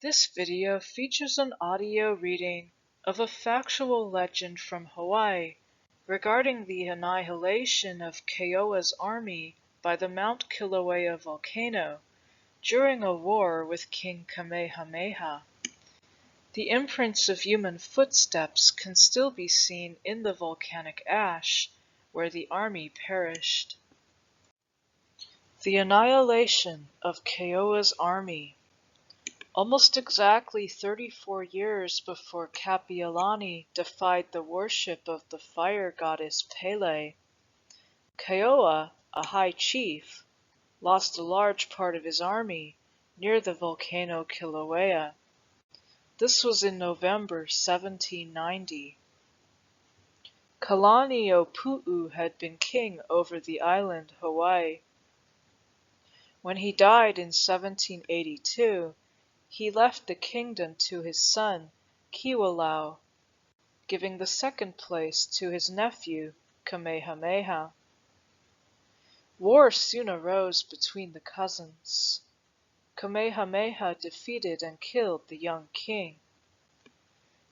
This video features an audio reading of a factual legend from Hawaii regarding the annihilation of Keoua's army by the Mount Kilauea volcano during a war with King Kamehameha. The imprints of human footsteps can still be seen in the volcanic ash where the army perished. The annihilation of Keoua's army. Almost exactly 34 years before Kapiolani defied the worship of the fire goddess Pele, Keoua, a high chief, lost a large part of his army near the volcano Kilauea. This was in November 1790. Kalaniʻopuʻu had been king over the island Hawaii. When he died in 1782, he left the kingdom to his son, Kilauea, giving the second place to his nephew, Kamehameha. War soon arose between the cousins. Kamehameha defeated and killed the young king.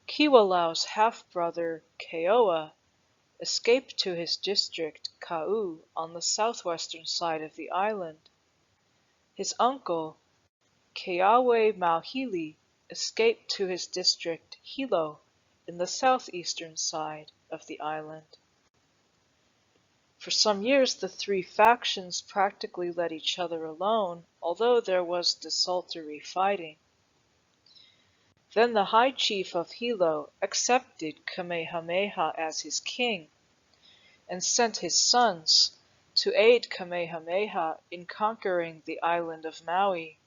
Kilauea's half-brother, Keoua, escaped to his district, Keoua, on the southwestern side of the island. His uncle, Keoua escaped to his district, Hilo, in the southeastern side of the island. For some years the three factions practically let each other alone, although there was desultory fighting. Then the high chief of Hilo accepted Kamehameha as his king, and sent his sons to aid Kamehameha in conquering the island of Maui.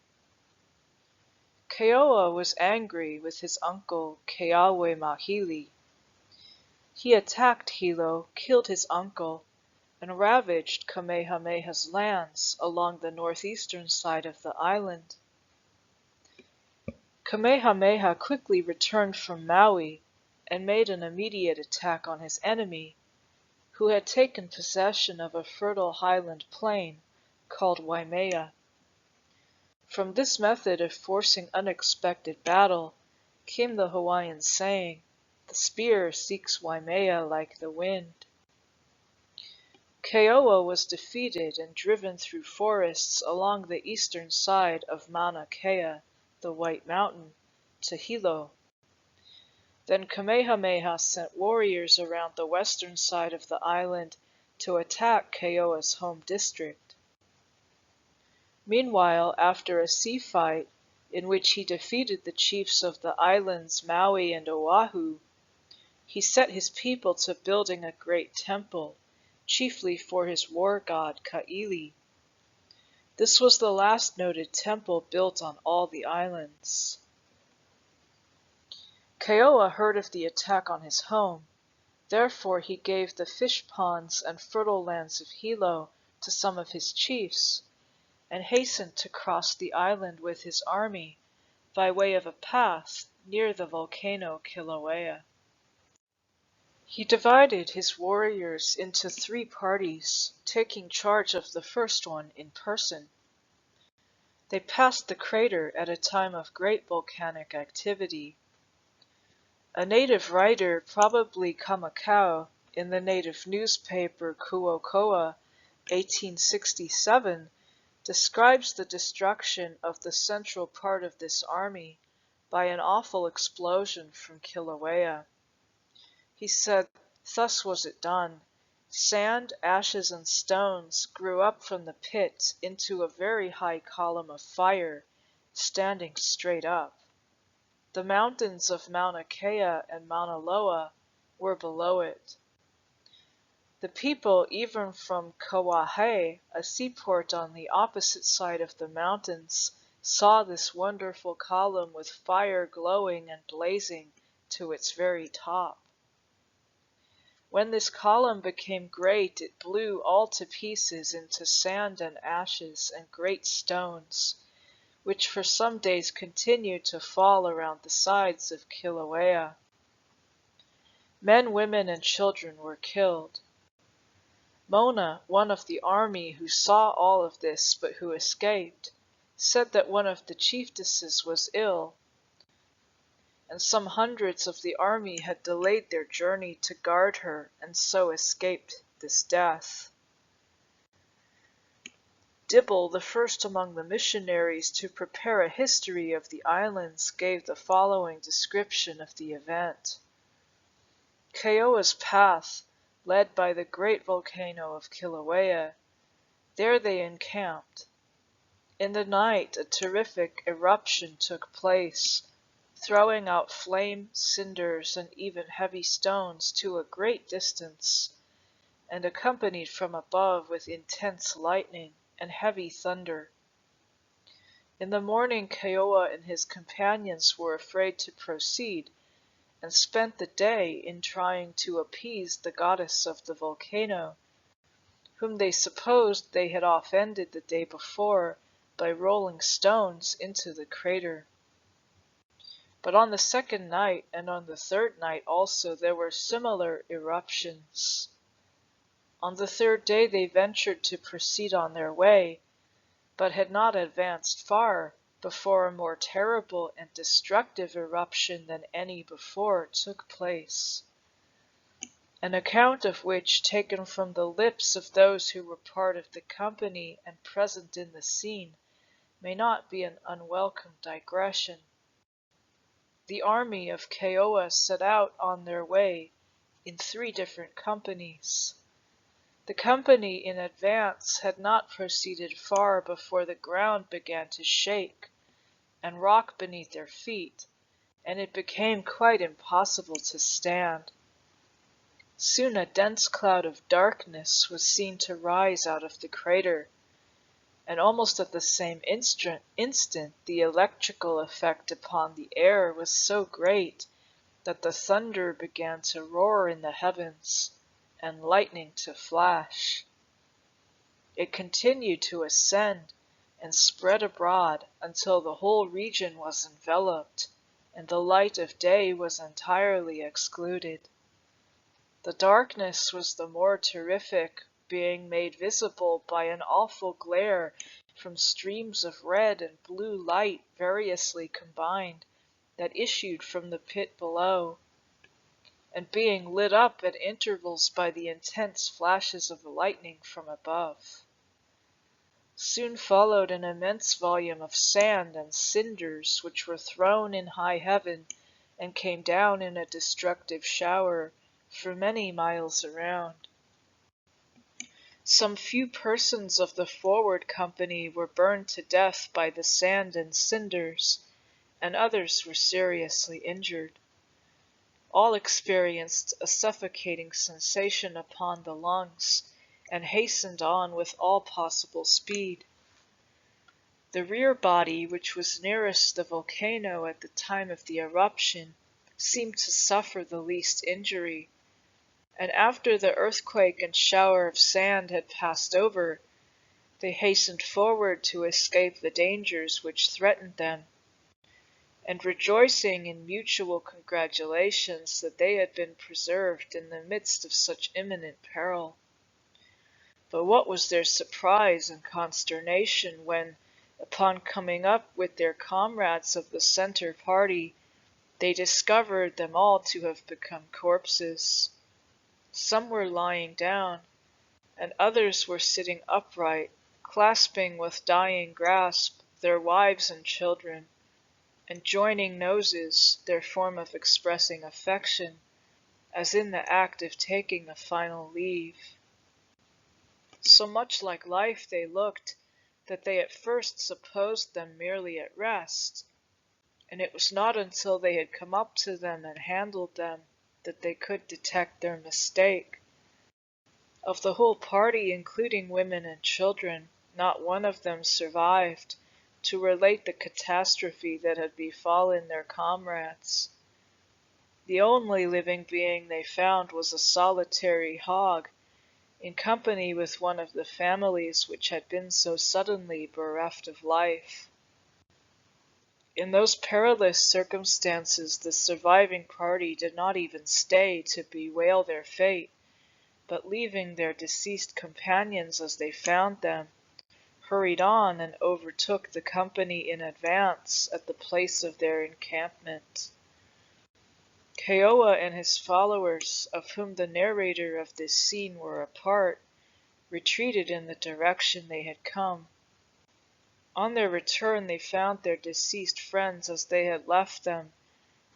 Keoua was angry with his uncle Keoua. He attacked Hilo, killed his uncle, and ravaged Kamehameha's lands along the northeastern side of the island. Kamehameha quickly returned from Maui and made an immediate attack on his enemy, who had taken possession of a fertile highland plain called Waimea. From this method of forcing unexpected battle came the Hawaiian saying, "The spear seeks Waimea like the wind." Keoua was defeated and driven through forests along the eastern side of Mauna Kea, the White Mountain, to Hilo. Then Kamehameha sent warriors around the western side of the island to attack Keoua's home district. Meanwhile, after a sea fight, in which he defeated the chiefs of the islands Maui and Oahu, he set his people to building a great temple, chiefly for his war god Ka'ili. This was the last noted temple built on all the islands. Keoua heard of the attack on his home, therefore he gave the fish ponds and fertile lands of Hilo to some of his chiefs, and hastened to cross the island with his army by way of a path near the volcano Kilauea. He divided his warriors into 3 parties, taking charge of the first one in person. They passed the crater at a time of great volcanic activity. A native writer, probably Kamakau, in the native newspaper Kuokoa, 1867, describes the destruction of the central part of this army by an awful explosion from Kilauea. He said, "Thus was it done. Sand, ashes, and stones grew up from the pit into a very high column of fire, standing straight up. The mountains of Mauna Kea and Mauna Loa were below it. The people, even from Kauahe, a seaport on the opposite side of the mountains, saw this wonderful column with fire glowing and blazing to its very top. When this column became great, it blew all to pieces into sand and ashes and great stones, which for some days continued to fall around the sides of Kilauea. Men, women, and children were killed. Mona, one of the army who saw all of this but who escaped, said that one of the chiefesses was ill and some hundreds of the army had delayed their journey to guard her and so escaped this death. Dibble, the first among the missionaries to prepare a history of the islands, gave the following description of the event. Keoua's path led by the great volcano of Kilauea. There they encamped. In the night a terrific eruption took place, throwing out flame, cinders, and even heavy stones to a great distance, and accompanied from above with intense lightning and heavy thunder. In the morning Keoua and his companions were afraid to proceed, and spent the day in trying to appease the goddess of the volcano, whom they supposed they had offended the day before by rolling stones into the crater. But on the second night and on the third night also there were similar eruptions. On the third day they ventured to proceed on their way, but had not advanced far before a more terrible and destructive eruption than any before took place, an account of which, taken from the lips of those who were part of the company and present in the scene, may not be an unwelcome digression. The army of Keoua set out on their way in 3 different companies. The company in advance had not proceeded far before the ground began to shake and rock beneath their feet, and it became quite impossible to stand. Soon a dense cloud of darkness was seen to rise out of the crater, and almost at the same instant the electrical effect upon the air was so great that the thunder began to roar in the heavens, and lightning to flash. It continued to ascend and spread abroad until the whole region was enveloped, and the light of day was entirely excluded. The darkness was the more terrific, being made visible by an awful glare from streams of red and blue light variously combined that issued from the pit below, and being lit up at intervals by the intense flashes of lightning from above. Soon followed an immense volume of sand and cinders, which were thrown in high heaven and came down in a destructive shower for many miles around. Some few persons of the forward company were burned to death by the sand and cinders, and others were seriously injured. All experienced a suffocating sensation upon the lungs, and hastened on with all possible speed. The rear body, which was nearest the volcano at the time of the eruption, seemed to suffer the least injury, and after the earthquake and shower of sand had passed over, they hastened forward to escape the dangers which threatened them, and rejoicing in mutual congratulations that they had been preserved in the midst of such imminent peril. But what was their surprise and consternation when, upon coming up with their comrades of the center party, they discovered them all to have become corpses. Some were lying down, and others were sitting upright, clasping with dying grasp their wives and children, and joining noses, their form of expressing affection, as in the act of taking a final leave. So much like life they looked that they at first supposed them merely at rest, and it was not until they had come up to them and handled them that they could detect their mistake. Of the whole party, including women and children, not one of them survived to relate the catastrophe that had befallen their comrades. The only living being they found was a solitary hog, in company with one of the families which had been so suddenly bereft of life. In those perilous circumstances the surviving party did not even stay to bewail their fate, but leaving their deceased companions as they found them, hurried on and overtook the company in advance at the place of their encampment. Keoua and his followers, of whom the narrator of this scene were a part, retreated in the direction they had come. On their return they found their deceased friends as they had left them,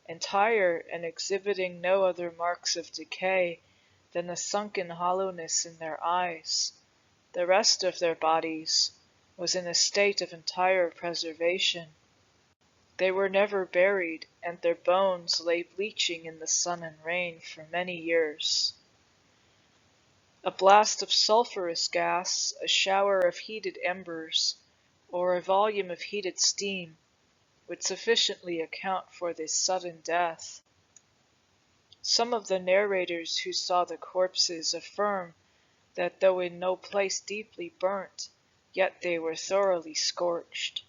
entire and exhibiting no other marks of decay than a sunken hollowness in their eyes. The rest of their bodies was in a state of entire preservation. They were never buried, and their bones lay bleaching in the sun and rain for many years. A blast of sulphurous gas, a shower of heated embers, or a volume of heated steam would sufficiently account for this sudden death. Some of the narrators who saw the corpses affirm that though in no place deeply burnt, yet they were thoroughly scorched.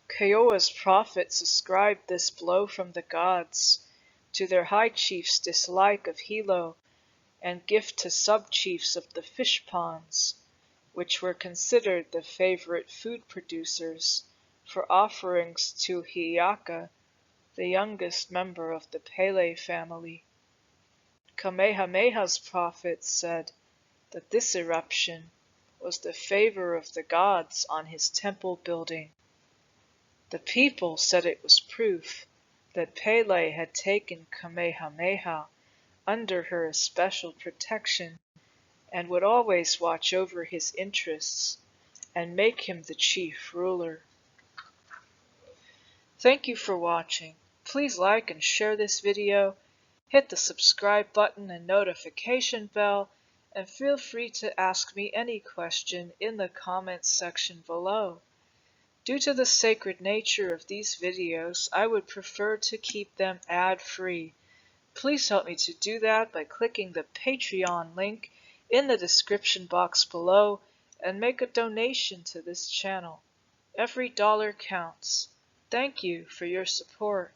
Keoua's prophets ascribed this blow from the gods to their high chief's dislike of Hilo and gift to sub-chiefs of the fish ponds, which were considered the favorite food producers, for offerings to Hi'iaka, the youngest member of the Pele family. Kamehameha's prophets said that this eruption was the favor of the gods on his temple building. The people said it was proof that Pele had taken Kamehameha under her especial protection and would always watch over his interests and make him the chief ruler. Thank you for watching. Please like and share this video, hit the subscribe button and notification bell, and feel free to ask me any question in the comments section below. Due to the sacred nature of these videos, I would prefer to keep them ad-free. Please help me to do that by clicking the Patreon link in the description box below and make a donation to this channel. Every dollar counts. Thank you for your support.